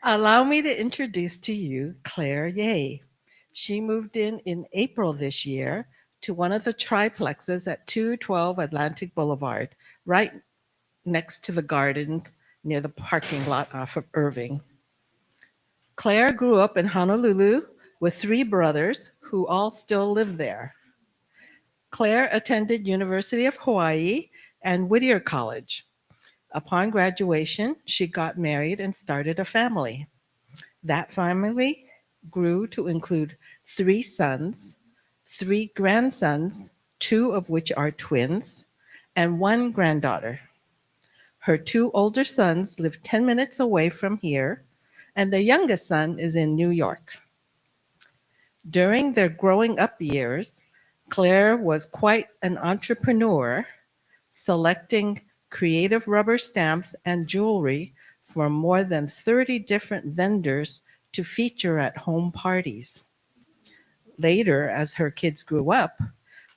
Allow me to introduce to you Claire Ye. She moved in April this year to one of the triplexes at 212 Atlantic Boulevard, right next to the gardens near the parking lot off of Irving. Claire grew up in Honolulu with three brothers who all still live there. Claire attended University of Hawaii and Whittier College. Upon graduation, she got married and started a family. That family grew to include three sons, three grandsons, two of which are twins, and one granddaughter. Her two older sons live 10 minutes away from here, and the youngest son is in New York. During their growing up years, Claire was quite an entrepreneur, selecting creative rubber stamps and jewelry from more than 30 different vendors to feature at home parties. Later, as her kids grew up,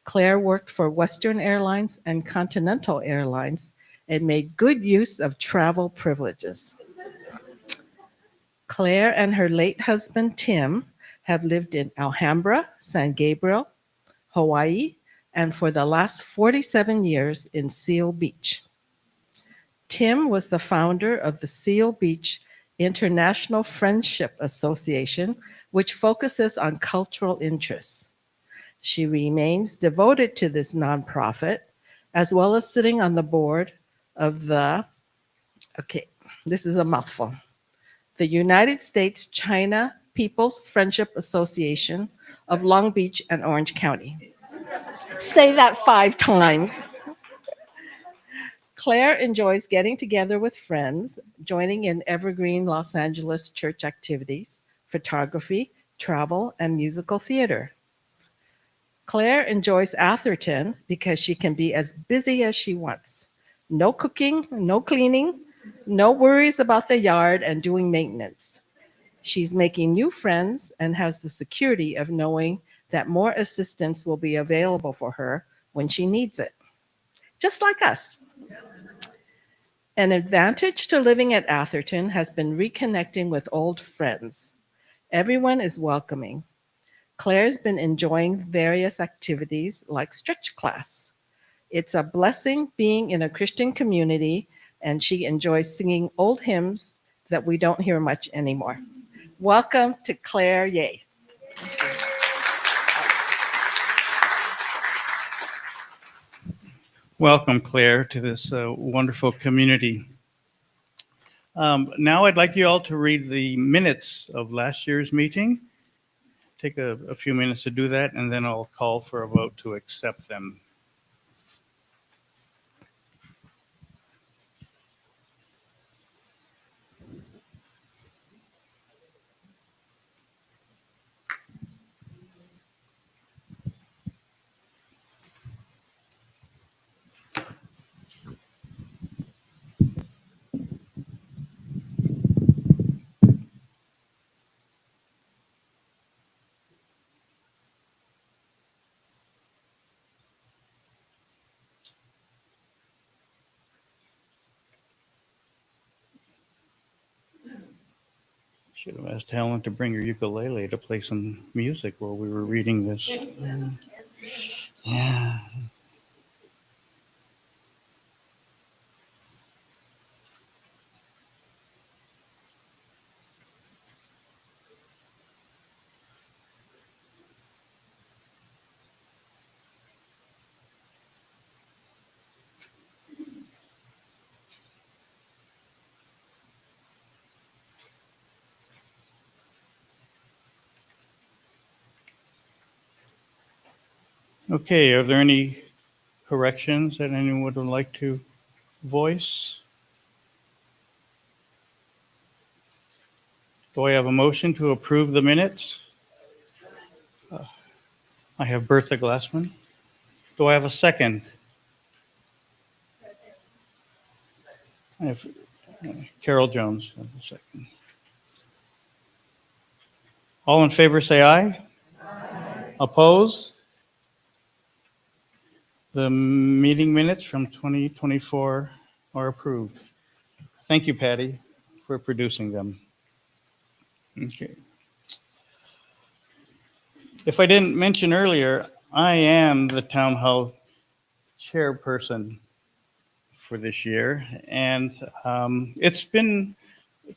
Claire worked for Western Airlines and Continental Airlines and made good use of travel privileges. Claire and her late husband Tim have lived in Alhambra, San Gabriel, Hawaii, and for the last 47 years in Seal Beach. Tim was the founder of the Seal Beach International Friendship Association, which focuses on cultural interests. She remains devoted to this nonprofit, as well as sitting on the board of okay, this is a mouthful, the United States China People's Friendship Association of Long Beach and Orange County. Say that 5 times. Claire enjoys getting together with friends, joining in evergreen Los Angeles church activities, photography, travel, and musical theater. Claire enjoys Atherton because she can be as busy as she wants. No cooking, no cleaning, no worries about the yard and doing maintenance. She's making new friends and has the security of knowing that more assistance will be available for her when she needs it. Just like us. An advantage to living at Atherton has been reconnecting with old friends. Everyone is welcoming. Claire's been enjoying various activities like stretch class. It's a blessing being in a Christian community, and she enjoys singing old hymns that we don't hear much anymore. Welcome to Claire Ye. Welcome, Claire, to this wonderful community. Now I'd like you all to read the minutes of last year's meeting. Take a few minutes to do that, and then I'll call for a vote to accept them. Should have asked Helen to bring her ukulele to play some music while we were reading this. Yeah. Okay, are there any corrections that anyone would like to voice? Do I have a motion to approve the minutes? I have Bertha Glassman. Do I have a second? I have Carol Jones. I have a second. All in favor say aye. Oppose? The meeting minutes from 2024 are approved. Thank you, Patty, for producing them. Okay. If I didn't mention earlier, I am the town hall chairperson for this year, and it's been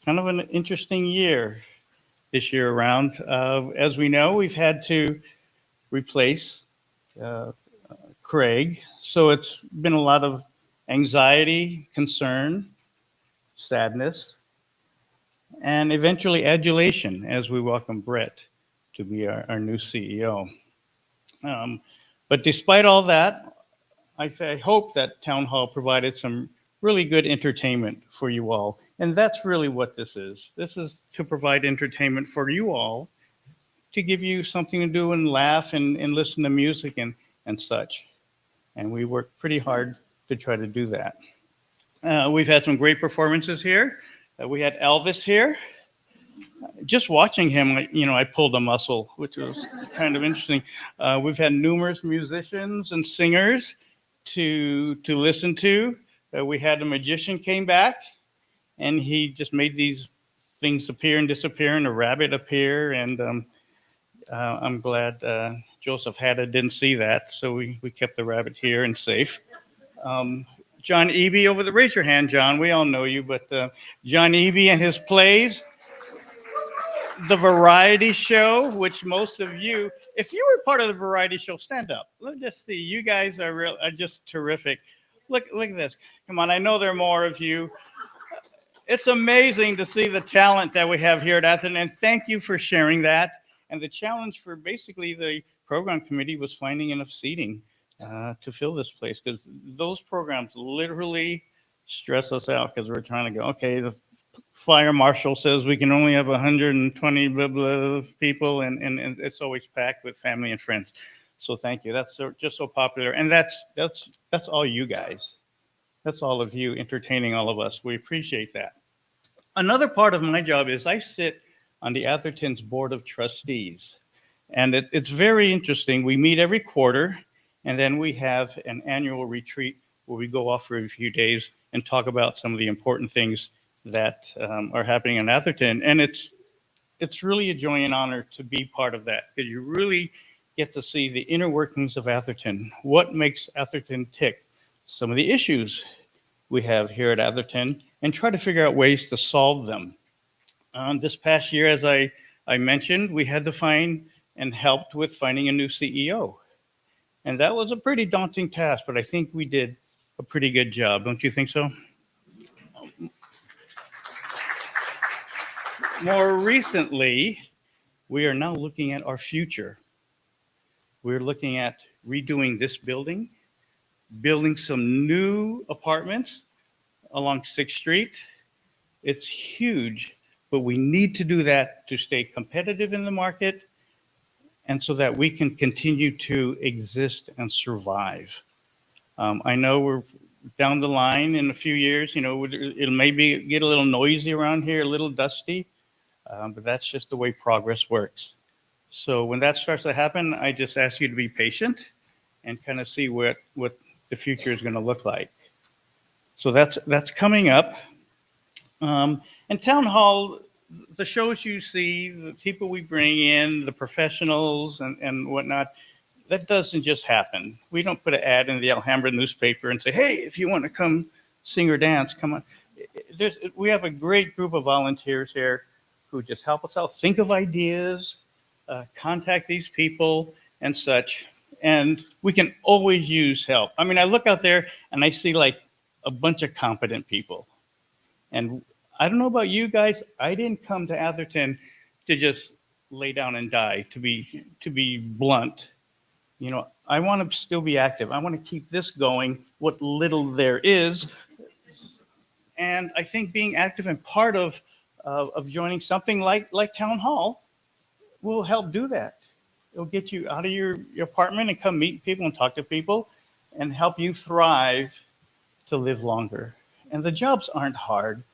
kind of an interesting year this year around. As we know, we've had to replace uh, Craig, so it's been a lot of anxiety, concern, sadness, and eventually adulation as we welcome Brett to be our new CEO. Um, but despite all that, I hope that Town Hall provided some really good entertainment for you all. And that's really what this is. This is to provide entertainment for you all, to give you something to do and laugh and listen to music and such. And we work pretty hard to try to do that. We've had some great performances here. We had Elvis here. Just watching him, I pulled a muscle, which was kind of interesting. We've had numerous musicians and singers to listen to. We had a magician came back, and he just made these things appear and disappear, and a rabbit appear. And I'm glad Joseph Hatta didn't see that, so we kept the rabbit here and safe. Um, John Eby over the raise your hand, John. We all know you, but John Eby and his plays, the variety show, which most of you, if you were part of the variety show, stand up. Let's just see. You guys are just terrific. Look at this. Come on, I know there are more of you. It's amazing to see the talent that we have here at Atherthon, and thank you for sharing that. And the challenge for basically the program committee was finding enough seating to fill this place, because those programs literally stress us out, because we're trying to go, okay, the fire marshal says we can only have 120 blah, blah, people, and it's always packed with family and friends. So thank you. That's just so popular, and that's all you guys. That's all of you entertaining all of us. We appreciate that. Another part of my job is I sit on the Atherton's Board of Trustees. And it's very interesting. We meet every quarter, and then we have an annual retreat where we go off for a few days and talk about some of the important things that are happening in Atherton. And it's really a joy and honor to be part of that, because you really get to see the inner workings of Atherton, what makes Atherton tick, some of the issues we have here at Atherton, and try to figure out ways to solve them. This past year, as I mentioned, we had to find and helped with finding a new CEO. And that was a pretty daunting task, but I think we did a pretty good job. Don't you think so? More recently, we are now looking at our future. We're looking at redoing this building, building some new apartments along 6th Street. It's huge, but we need to do that to stay competitive in the market and so that we can continue to exist and survive. I know we're down the line in a few years, it'll maybe get a little noisy around here, a little dusty, but that's just the way progress works. So when that starts to happen, I just ask you to be patient and kind of see what the future is going to look like. So that's coming up. And Town Hall, the shows you see, the people we bring in, the professionals and whatnot, that doesn't just happen. We don't put an ad in the Alhambra newspaper and say, hey, if you want to come sing or dance, come on. We have a great group of volunteers here who just help us out, think of ideas, contact these people and such. And we can always use help. I mean, I look out there and I see like a bunch of competent people. And I don't know about you guys, I didn't come to Atherton to just lay down and die, to be blunt. I want to still be active. I want to keep this going, what little there is. And I think being active and part of joining something like Town Hall will help do that. It'll get you out of your apartment and come meet people and talk to people and help you thrive to live longer. And the jobs aren't hard.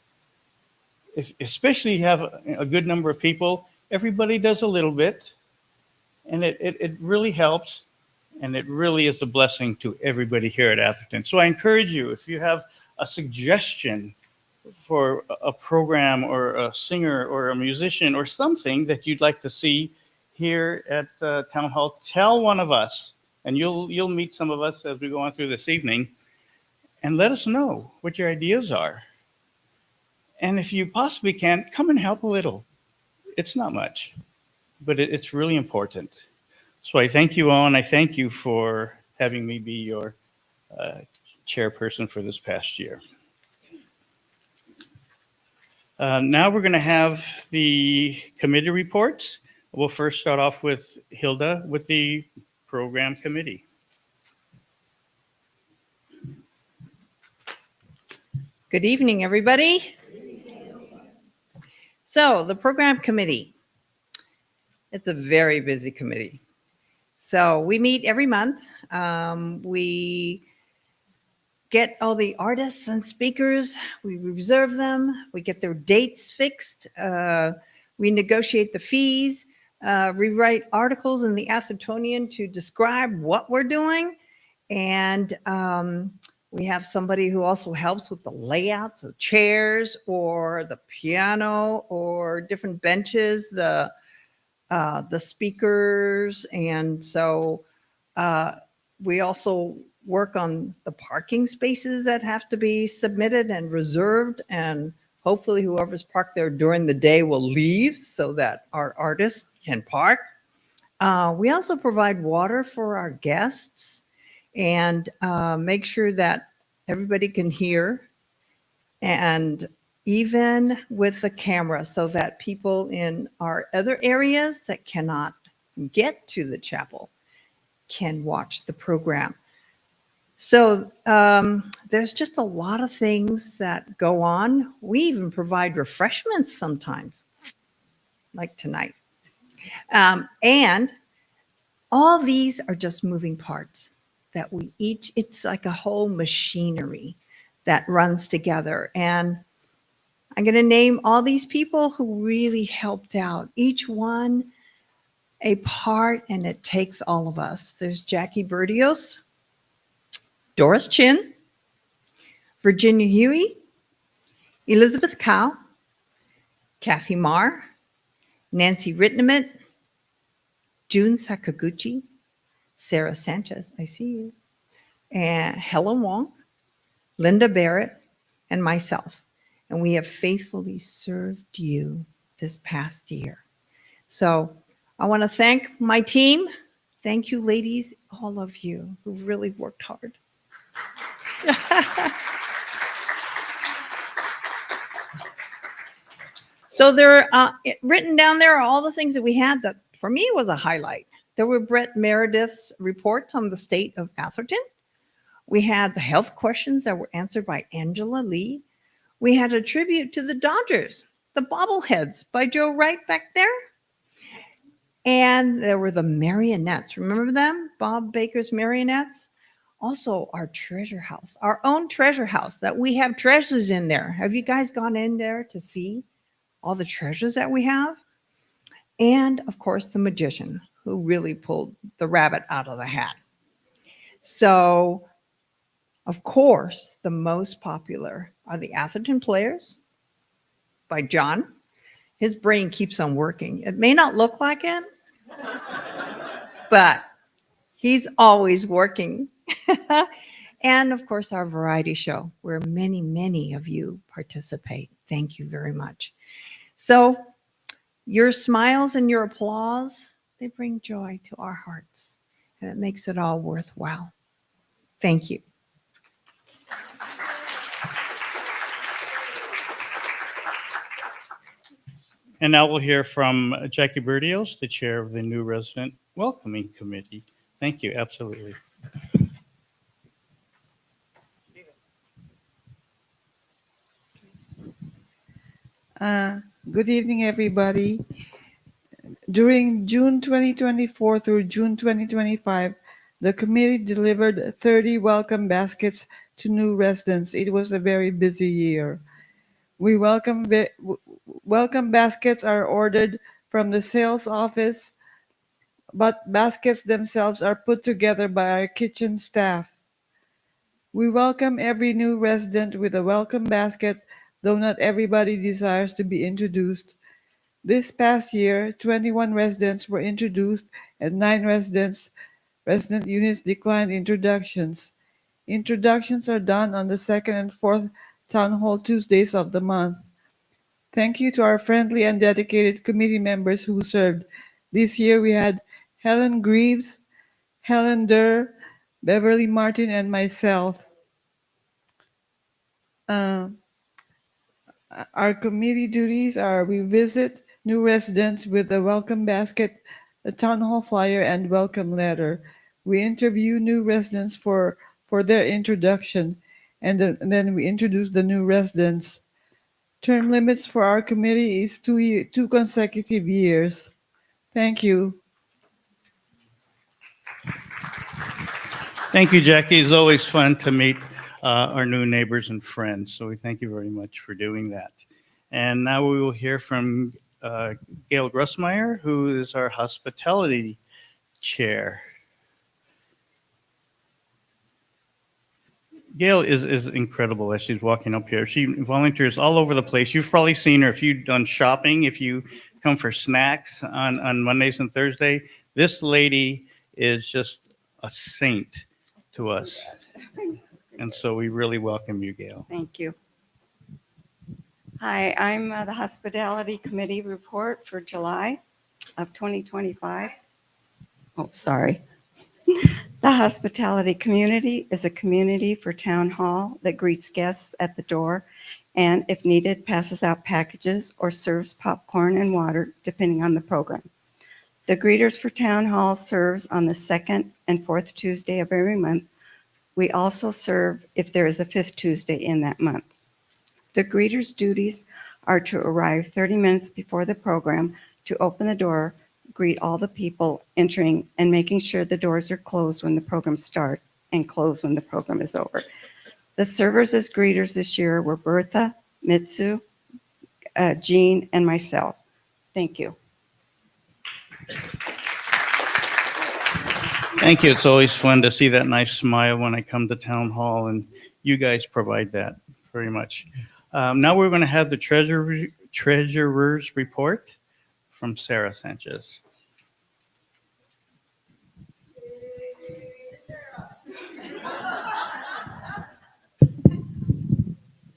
Especially you have a good number of people, everybody does a little bit, and it really helps, and it really is a blessing to everybody here at Atherton. So I encourage you, if you have a suggestion for a program or a singer or a musician or something that you'd like to see here at Town Hall, tell one of us, and you'll meet some of us as we go on through this evening, and let us know what your ideas are. And if you possibly can, come and help a little. It's not much, but it's really important. So I thank you all, and I thank you for having me be your uh, chairperson for this past year. Now we're going to have the committee reports. We'll first start off with Hilda with the program committee. Good evening, everybody. So, the program committee, it's a very busy committee. So, we meet every month. We get all the artists and speakers, we reserve them, we get their dates fixed, we negotiate the fees, rewrite articles in the Atherthonian to describe what we're doing, and we have somebody who also helps with the layouts of chairs or the piano or different benches, the speakers, and so we also work on the parking spaces that have to be submitted and reserved, and hopefully whoever's parked there during the day will leave so that our artists can park. We also provide water for our guests and make sure that everybody can hear, and even with the camera so that people in our other areas that cannot get to the chapel can watch the program. So there's just a lot of things that go on. We even provide refreshments sometimes, like tonight. And all these are just moving parts that we each, it's like a whole machinery that runs together. And I'm going to name all these people who really helped out, each one a part, and it takes all of us. There's Jackie Bertios, Doris Chin, Virginia Huey, Elizabeth Cow, Kathy Marr, Nancy Ritnemit, June Sakaguchi, Sarah Sanchez, I see you, and Helen Wong, Linda Barrett, and myself. And we have faithfully served you this past year. So I want to thank my team. Thank you, ladies, all of you who've really worked hard. So there, written down there are all the things that we had that for me was a highlight. There were Brett Meredith's reports on the state of Atherton. We had the health questions that were answered by Angela Lee. We had a tribute to the Dodgers, the bobbleheads by Joe Wright back there. And there were the marionettes. Remember them? Bob Baker's marionettes. Also, our treasure house, our own treasure house that we have treasures in there. Have you guys gone in there to see all the treasures that we have? And of course, the magician who really pulled the rabbit out of the hat. So, of course, the most popular are the Atherton Players by John. His brain keeps on working. It may not look like it, but he's always working. And of course, our variety show, where many, many of you participate. Thank you very much. So, your smiles and your applause, they bring joy to our hearts, and it makes it all worthwhile. Thank you. And now we'll hear from Jackie Bertios, the chair of the new resident welcoming committee. Thank you, absolutely. Good evening, everybody. During June 2024 through June 2025, the committee delivered 30 welcome baskets to new residents. It was a very busy year. Welcome baskets are ordered from the sales office, but baskets themselves are put together by our kitchen staff. We welcome every new resident with a welcome basket though not everybody desires to be introduced. This past year, 21 residents were introduced and 9 resident units declined introductions. Introductions are done on the second and fourth Town Hall Tuesdays of the month. Thank you to our friendly and dedicated committee members who served. This year we had Helen Greaves, Helen Durr, Beverly Martin, and myself. Uh, our committee duties are we visit new residents with a welcome basket, a town hall flyer, and welcome letter. We interview new residents for their introduction, and then we introduce the new residents. Term limits for our committee is 2 consecutive years. Thank you. Thank you, Jackie. It's always fun to meet our new neighbors and friends. So we thank you very much for doing that. And now we will hear from Gail Grossmeyer, who is our hospitality chair. Gail is incredible as she's walking up here. She volunteers all over the place. You've probably seen her if you've done shopping, if you come for snacks on Mondays and Thursday. This lady is just a saint to us. And so we really welcome you, Gail. Thank you. Hi, I'm the Hospitality Committee report for July of 2025. Oh, sorry. The hospitality community is a community for town hall that greets guests at the door and, if needed, passes out packages or serves popcorn and water, depending on the program. The greeters for town hall serves on the second and fourth Tuesday of every month. We also serve if there is a fifth Tuesday in that month. The greeter's duties are to arrive 30 minutes before the program to open the door, greet all the people entering, and making sure the doors are closed when the program starts and closed when the program is over. The servers as greeters this year were Bertha, Mitsu, Jean, and myself. Thank you. Thank you. It's always fun to see that nice smile when I come to town hall, and you guys provide that very much. Now we're going to have the treasurer's report from Sarah Sanchez.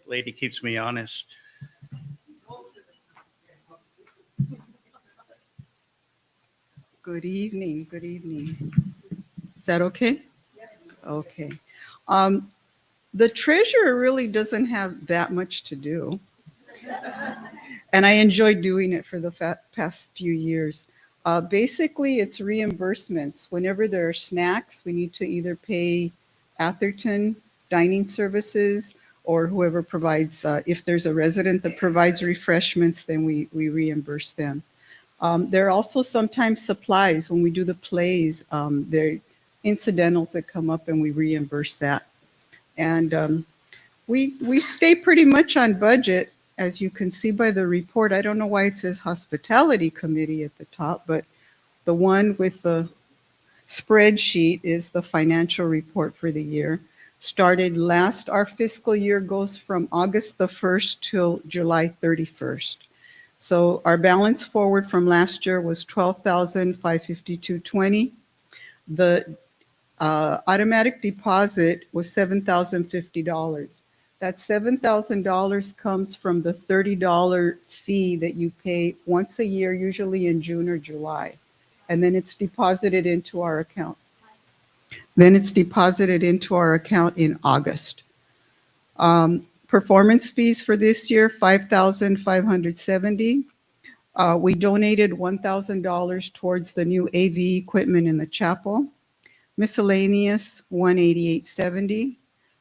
Lady keeps me honest. Good evening, good evening. Is that okay? Okay. The treasurer really doesn't have that much to do. And I enjoyed doing it for the past few years. Basically, it's reimbursements. Whenever there are snacks, we need to either pay Atherthon dining services or whoever provides, if there's a resident that provides refreshments, then we reimburse them. There are also sometimes supplies when we do the plays. There are incidentals that come up and we reimburse that. And we stay pretty much on budget, as you can see by the report. I don't know why it says Hospitality Committee at the top, but the one with the spreadsheet is the financial report for the year. Our fiscal year goes from August the 1st till July 31st. So our balance forward from last year was $12,552.20. The automatic deposit was $7,050. That $7,000 comes from the $30 fee that you pay once a year, usually in June or July. And then it's deposited into our account. Then it's deposited into our account in August. Performance fees for this year, $5,570. We donated $1,000 towards the new AV equipment in the chapel. Miscellaneous, $188.70.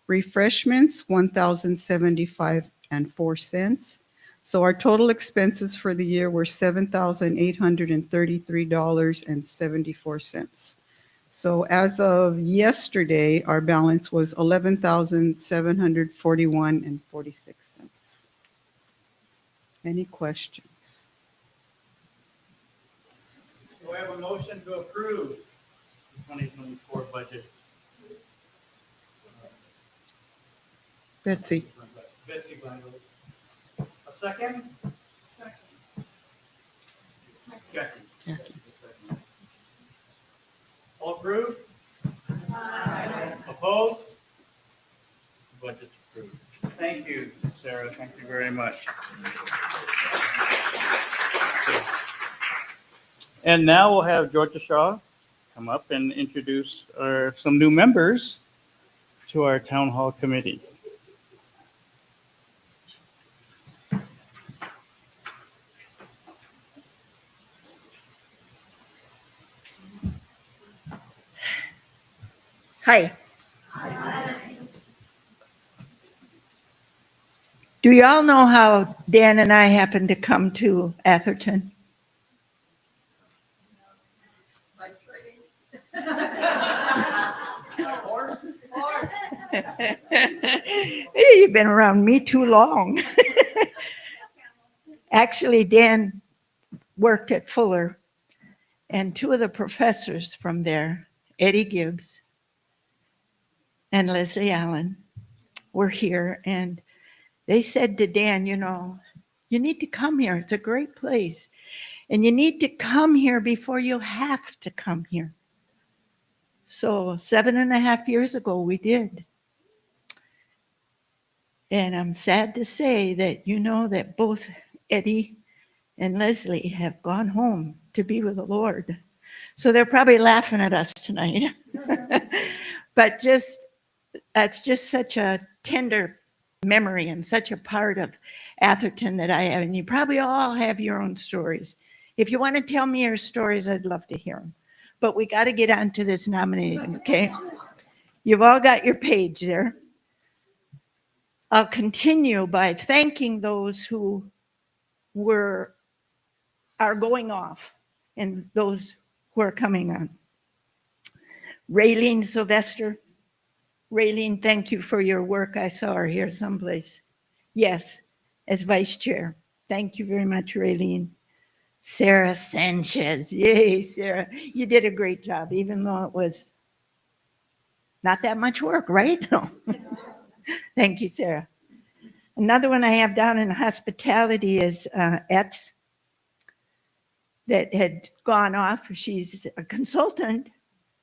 Refreshments, $1,075.04. So our total expenses for the year were $7,833.74. So as of yesterday, our balance was $11,741.46. Any questions? Do I have a motion to approve the 2024 budget? Betsy? Betsy Blanco. second? Jackie. All approved? Opposed? Budget's approved. Thank you, Sarah. Thank you very much. And now we'll have Georgia Shaw come up and introduce some new members to our Town Hall Committee. Hi. Do y'all know how Dan and I happened to come to Atherton? Hey, you've been around me too long. Actually, Dan worked at Fuller, and two of the professors from there, Eddie Gibbs and Leslie Allen, were here, and they said to Dan, you know, you need to come here. It's a great place. And you need to come here before you have to come here. So 7.5 years ago, we did. And I'm sad to say that you know that both Eddie and Leslie have gone home to be with the Lord. So they're probably laughing at us tonight. But that's just such a tender memory and such a part of Atherton that I have. And you probably all have your own stories. If you want to tell me your stories, I'd love to hear them. But we got to get on to this nominating, okay? You've all got your page there. I'll continue by thanking those who are going off and those who are coming on. Raylene Sylvester. Raylene, thank you for your work. I saw her here someplace. Yes, as vice chair. Thank you very much, Raylene. Sarah Sanchez. Yay, Sarah. You did a great job, even though it was not that much work, right? No. Thank you, Sarah. Another one I have down in hospitality is Etz, that had gone off. She's a consultant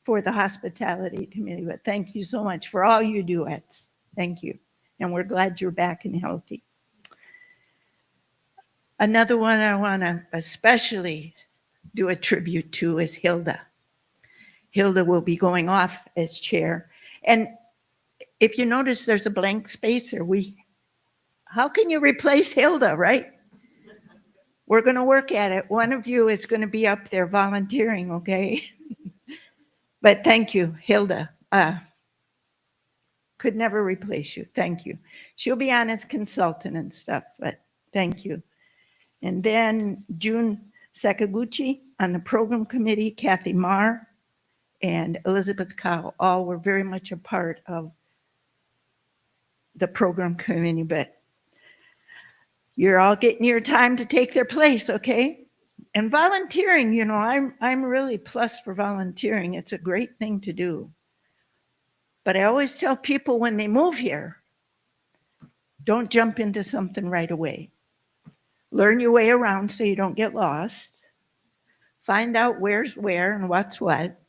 for the hospitality committee, but thank you so much for all you do, Etz. Thank you. And we're glad you're back and healthy. Another one I want to especially do a tribute to is Hilda. Hilda will be going off as chair. And if you notice, there's a blank space there. How can you replace Hilda, right? We're going to work at it. One of you is going to be up there volunteering, okay? But thank you, Hilda. Could never replace you. Thank you. She'll be on as consultant and stuff, but thank you. And then June Sakaguchi on the program committee, Kathy Marr and Elizabeth Cow, all were very much a part of the program committee, but you're all getting your time to take their place, okay? And volunteering, you know, I'm really plus for volunteering. It's a great thing to do. But I always tell people when they move here, don't jump into something right away. Learn your way around so you don't get lost. Find out where's where and what's what.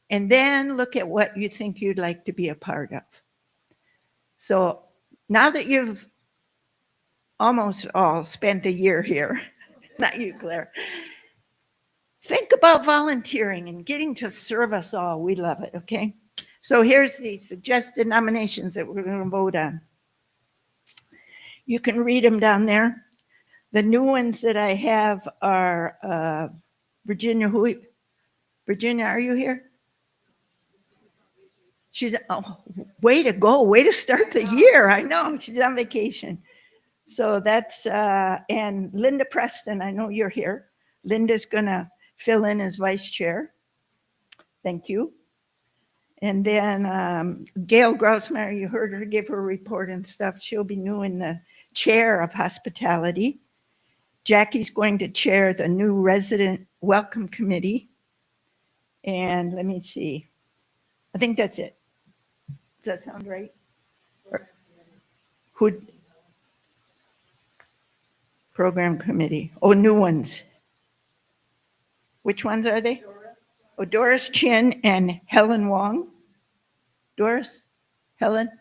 And then look at what you think you'd like to be a part of. So now that you've almost all spent a year here, not you, Claire, think about volunteering and getting to serve us all. We love it, okay? So here's the suggested nominations that we're going to vote on. You can read them down there. The new ones that I have are Virginia. Virginia, are you here? She's, oh, way to go. Way to start the year. I know, she's on vacation. So that's, and Linda Preston, I know you're here. Linda's going to fill in as vice chair. Thank you. And then Gail Grossmeyer, you heard her give her report and stuff. She'll be new in the chair of hospitality. Jackie's going to chair the new resident welcome committee. And let me see. I think that's it. Does that sound right? Who? Program Committee. Oh, new ones. Which ones are they? Oh, Doris Chin and Helen Wong. Doris, Helen,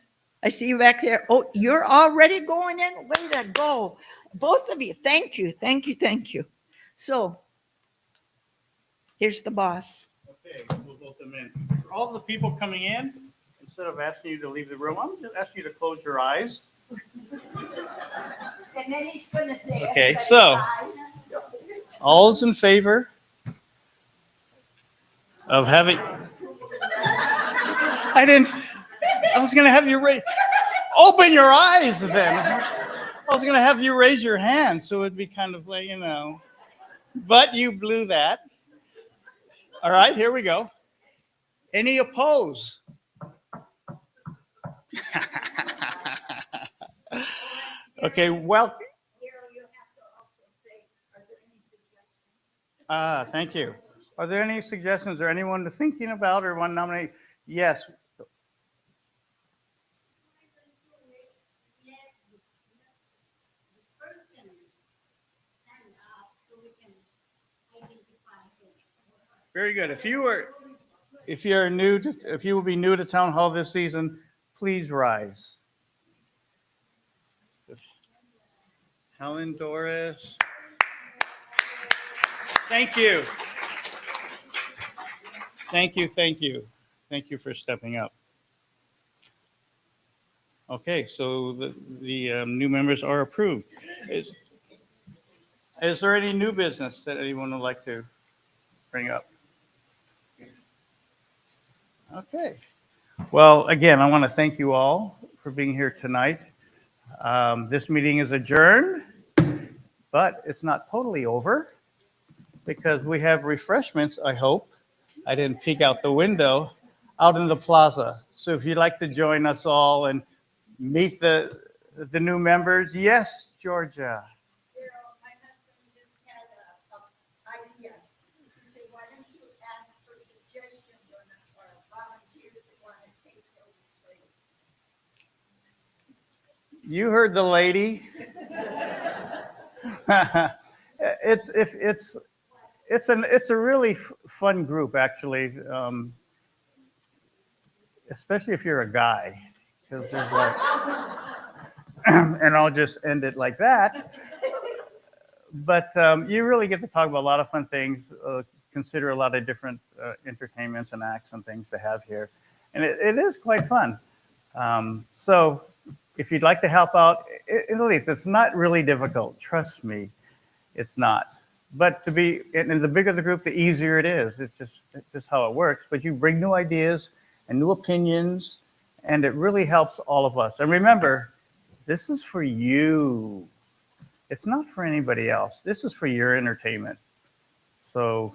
I see you back there. Oh, you're already going in? Way to go. Both of you. Thank you, thank you, thank you. So here's the boss. Okay, we'll vote them in. For all the people coming in, instead of asking you to leave the room, I'm just asking you to close your eyes. And then he's going to say, Okay, so all's in favor of having. I was going to have you open your eyes then. I was going to have you raise your hand, so it'd be kind of like, but you blew that. All right, here we go. Any opposed? Okay, well. Thank you. Are there any suggestions or anyone thinking about or want to nominate? Yes. Very good. If you will be new to town hall this season, please rise. Helen, Doris. Thank you. Thank you, thank you. Thank you for stepping up. Okay, so the new members are approved. Is there any new business that anyone would like to bring up? Okay. Well, again, I want to thank you all for being here tonight. This meeting is adjourned, but it's not totally over because we have refreshments, I hope. I didn't peek out the window, out in the plaza. So if you'd like to join us all and meet the new members, yes, Georgia. My husband just had an idea. He said, why don't you ask for suggestions or volunteers that want to take those places? You heard the lady. It's a really fun group, actually, especially if you're a guy, because there's like, and I'll just end it like that. But you really get to talk about a lot of fun things, consider a lot of different entertainments and acts and things to have here, and it is quite fun. So if you'd like to help out, it's not really difficult. Trust me, it's not. But and the bigger the group, the easier it is. It's just how it works. But you bring new ideas and new opinions, and it really helps all of us. And remember, this is for you. It's not for anybody else. This is for your entertainment. So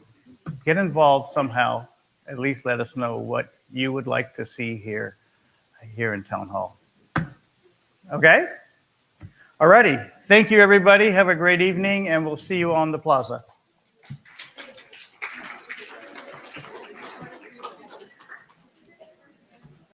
get involved somehow. At least let us know what you would like to see here in Town Hall. Okay? Alrighty. Thank you, everybody. Have a great evening, and we'll see you on the plaza.